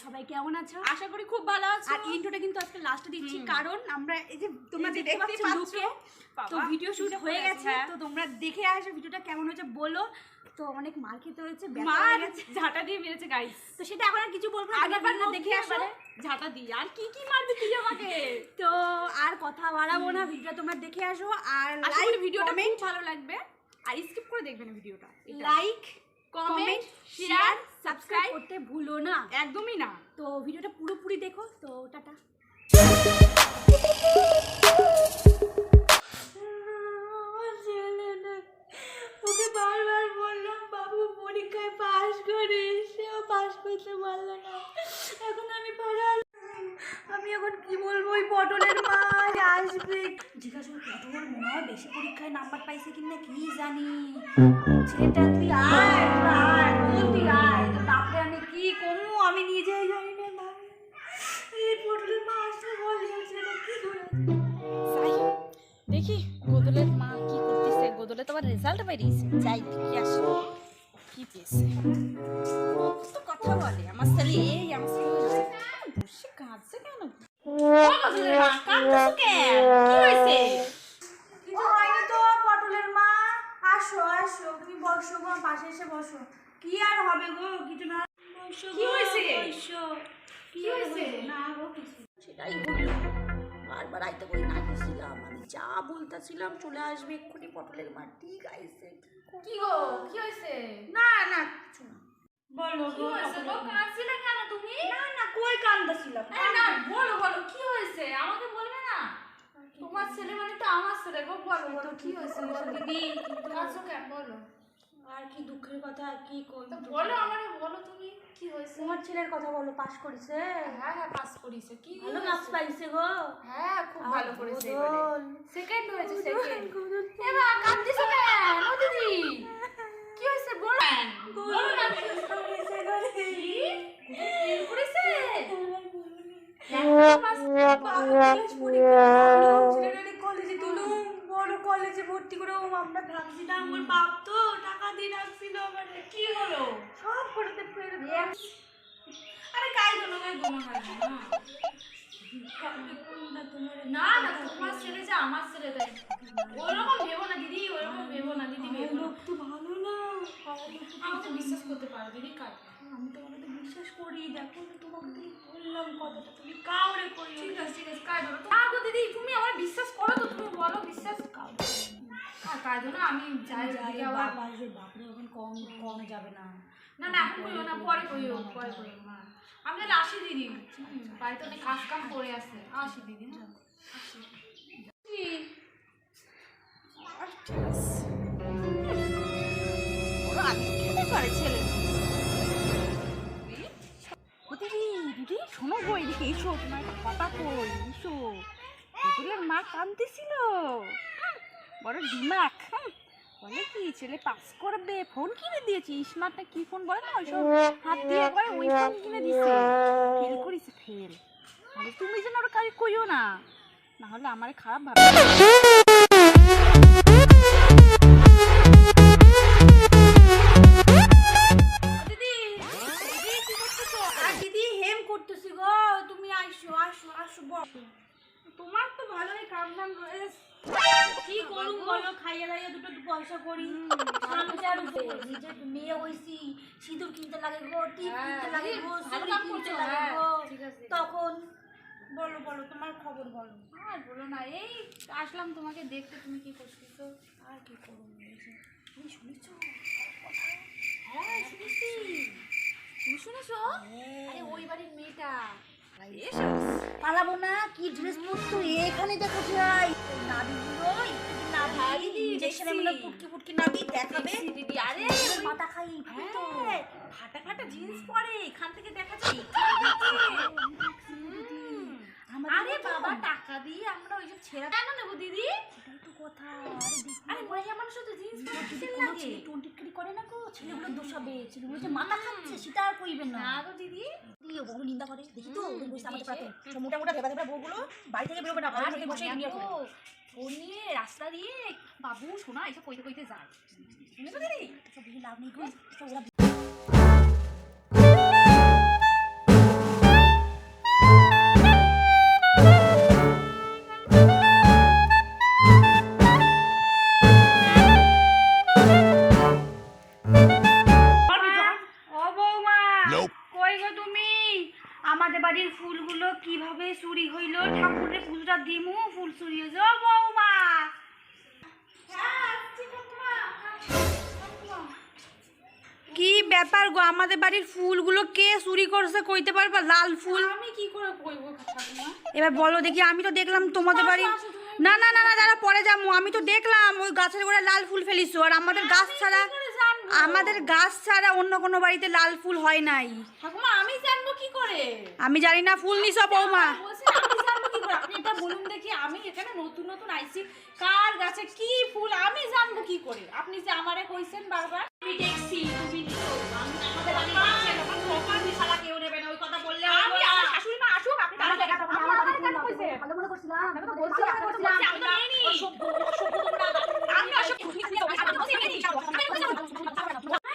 সবাই কেমন আছো? আশা করি খুব ভালো আছো। আর ইন্ট্রোটা কিন্তু আজকে লাস্টে দিচ্ছি, কারণ আমরা এই যে তোমরা দেখতে পাচ্ছ লুকে তো ভিডিও শুট হয়ে গেছে, তো তোমরা দেখে আসো ভিডিওটা কেমন হয়েছে বলো। তো অনেক মার খেতে হয়েছে, মার ঝাঁটা দিয়ে মেরেছে গাইস। তো সেটা এখন আর কিছু বলবো না, আগেরবার দেখে আসো ঝাঁটা দিয়ে। আর কি কি মারবি তুই আমাকে? তো আর কথা বাড়াবো না, ভিডিওটা তোমরা দেখে আসো। আর আশা করি ভিডিওটা খুব ভালো লাগবে, আর স্কিপ করে দেখবে না ভিডিওটা। লাইক কমেন্ট শেয়ার সাবস্ক্রাইব করতে ভুলো না, একদমই না। তো ভিডিওটা পুরোপুরি দেখো। তো টাটা। ওকে বারবার বললাম বাবু পরীক্ষায় পাশ করে, সেও পাশ করতে পারলো না। এখন আমি আমি এখন কি বলবো? ওই পটলের মা আসবে, জিজ্ঞাসা পটল মনে হয় বেশি পরীক্ষায় নাম্বার পাইছে কিনা কি জানি। ছেলেটা তুই আয়, তুই আয়, তো তারপরে আমি কি করবো আমি নিজেই জানি না। ভাবি এই পটলের মা আসবে বলে ছেলেটা কি করে দেখি গোদলের মা কি করতেছে। গোদলে তো আবার রেজাল্ট বেরিয়েছে, যাই দেখি আসি কি পেয়েছে। তো কথা বলে আমার ছেলে, এই আমার ছেলে বসে কাঁদছে কেন? গোদলের মা কাঁদছো কেন? কি হয়েছে? কিছু হয়নি তো পটলের মা, আসো আসো, তুমি বসো গো, পাশে এসে বসো। কি আর হবে গো, কিছু না। কি হয়েছে? কি হয়েছে? না গো কিছু, সেটাই হলো। বারবার আইতে বই না গেছিলাম, আমি যা বলতেছিলাম চলে আসবে এক্ষুনি পটলের মা, ঠিক আছে। কি গো কি হয়েছে? না না কিছু না, বলো কি হয়েছে গো? কাঁদছিলে কেন তুমি? না না কই কান্দাছিলাম না বলো বলো কি হয়েছে, আমাকে বলবে না? তোমার ছেলে মানে তো আমার ছেলে গো, বলো বলো কি হয়েছে দিদি। কাঁদছো কেন বলো? আর কি দুঃখের কথা, আর কি কই বলো আমারে, বলো তুমি কি হয়েছে। তোমার ছেলের কথা বলো, পাস করেছে। হ্যাঁ হ্যাঁ পাস করেছে। কি ভালো মার্কস পাইছে গো। হ্যাঁ খুব ভালো করেছে, গোদল সেকেন্ড হয়েছে, সেকেন্ড। এবা কাঁদছো কেন ও দিদি? কি হয়েছে বলো, বলো না। ফেল করেছে? কলেজে তুলুম, বড় কলেজে ভর্তি করে আমরা ভাবছিলাম, ওর বাপ তো টাকা দিয়ে রাখছিল, কি হলো? সব করেতে ফেল। আরে গাই দোনো না না, তোমার ছেলে যে আমার ছেলে, তাই ওইরকম ভেবো না দিদি, ওইরকম ভেবো না দিদি, ভেবো না। তো ভালো না, আমাকে বিশ্বাস করতে পারো দিদি, কাজ আমি তোমাকে তো বিশ্বাস করি। দেখো তোমাকে তো বললাম কথাটা, তুমি কাউরে করি। ঠিক আছে ঠিক আছে, কাজ ধরো না গো দিদি, তুমি আমার বিশ্বাস করো তো, তুমি বলো বিশ্বাস কাজ না। আমি যাই দিদি, আবার বাপরে এখন কম যাবে না। না না এখন কইও না, পরে কইও, পরে কইও। হ্যাঁ আমি তাহলে আসি দিদি, বাড়িতে অনেক কাজ কাম করে আছে। আসি দিদি, হ্যাঁ আসি। শোনো গো, এদিকে এসো, তোমার একটা কথা কই, এসো। পুতুলের মা কাঁদতেছিল, বড় দিমাগ। বলে কি ছেলে পাস করবে, ফোন কিনে দিয়েছি, স্মার্ট না কি ফোন বলে না, ওইসব হাত দিয়ে একবারে ওই ফোন কিনে দিছে। ফেল করেছে, ফেল। তাহলে তুমি যেন ওর কাছে কইও না, না হলে আমারে খারাপ ভাবে। তোমার তো ভালোই কাম দাম রয়েছে, কি করুম বলো, খাইয়ে দাইয়ে দুটো পয়সা করি। নিজের মেয়ে হইছি, সিঁদুর কিনতে লাগে গো, টিপ কিনতে লাগে গো, চুড়ি কিনতে লাগে গো, তখন বলো বলো তোমার খবর বলো। আর বলো না, এই আসলাম তোমাকে দেখতে, তুমি কি করতেছো? আর কি করুম, তুমি শুনেছো? হ্যাঁ শুনেছি। তুমি শুনেছো? আরে ওই বাড়ির মেয়েটা পালাবো না, কি ড্রেস পরতো এখানে দেখো যাই, নাবিগুলো পুটকি পুটকি নাবি দেখাবে দিদি। আরে মাথা খাই তো ফাটা ফাটা জিন্স পরে, এখান থেকে দেখা যায়। আরে বাবা টাকা দিয়ে আমরা ওই যে ছেঁড়া কেন নেবো দিদি? সেটাই তো কথা। আরে মহিলা মানুষও তো জিন্স পরতে লাগে, টোন টিটকারি করে না গো, ছেলেগুলো দোষাবে, ছেলেগুলো যে মাথা খাচ্ছে সেটা আর কইবেন না গো দিদি। কি ও বউ নিন্দা করে দেখি তো ওই বসে আমাদের পাতে তো মোটা মোটা দেবা দেবা বউগুলো বাড়ি থেকে বেরোবে না বাড়ি থেকে বসে দুনিয়া করে ফোন নিয়ে রাস্তা দিয়ে বাবু শোনা এসব কইতে কইতে যায় শুনে তো দিদি সব কিছু লাভ নেই গো তো ওরা কই গো তুমি? আমাদের বাড়ির ফুলগুলো কিভাবে চুরি হইলো? ঠাকুরের পুজোটা দিমু, ফুল চুরি হয়েছে। ও বৌমা, কি ব্যাপার গো? আমাদের বাড়ির ফুলগুলো কে চুরি করছে কইতে পারবা? লাল ফুল আমি কি করে কইব ঠাকুমা? এবার বলো দেখি। আমি তো দেখলাম তোমাদের বাড়ি, না না না না যারা পরে যাবো, আমি তো দেখলাম ওই গাছের গোড়ায় লাল ফুল ফেলিছো। আর আমাদের গাছ ছাড়া, আমাদের গাছ ছাড়া অন্য কোনো বাড়িতে লাল ফুল হয় নাই। ঠাকুমা আমি জানবো কি করে? আমি জানি না ফুল নিছো বৌমা। বলছি আমি জানবো কি করে? আপনি এটা বলুন দেখি। আমি এখানে নতুন নতুন আইছি, কার গাছে কি ফুল আমি জানবো কি করে? আপনি যে আমারে কইছেন বারবার আমি দেখছি তুমি নিছো, আমি আমাদের বাড়ি দেখছি তখন ওখান দিয়ে শালা কেউ নেবে না ওই কথা বললে আমি আমার শাশুড়ি মা আসুক আপনি তার জায়গা তখন আমার বাড়ি কেন কইছে? ভালো মনে করছিলাম আমি তো বলছি আমি তো নেইনি আমি অসব তুমি নিয়ে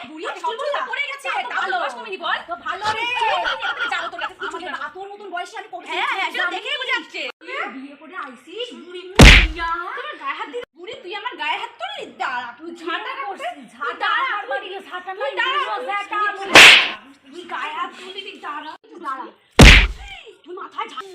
বুড়ি সবটা পড়ে গেছে ভালো তুমি নি বল তো ভালো রে জানো তোর কাছে কিছু না তোর মতন বয়সে আমি পড়ছি হ্যাঁ হ্যাঁ সেটা দেখেই বুঝে আসছে বিয়ে করে আইছিস বুড়ি মুইয়া তোমার গায়ে হাত দিলি বুড়ি তুই আমার গায়ে হাত তুলি দাঁড়া তুই ঝাঁটা করছিস ঝাঁটা আমার বাড়ি ঝাঁটা নাই ঝাঁটা তুই গায়ে হাত তুলি দাঁড়া তুই মাথায় ঝাঁটা